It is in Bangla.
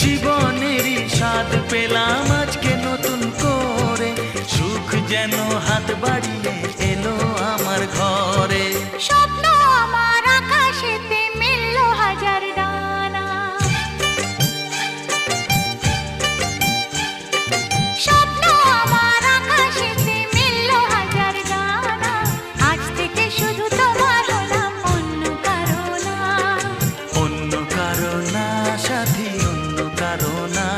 জীবনেরই স্বাদ পেলাম আজকে নতুন করে, সুখ যেন হাত বাড়িয়ে এলো আমার ঘরে। স্বপ্ন আমার আকাশেতে মেললো হাজার ডানা, স্বপ্ন আমার আকাশেতে মেললো হাজার ডানা। আজ থেকে শুধু তোমার হলাম, অন্য কারো না। অন্য কারো না সাথী, অন্য কারো না।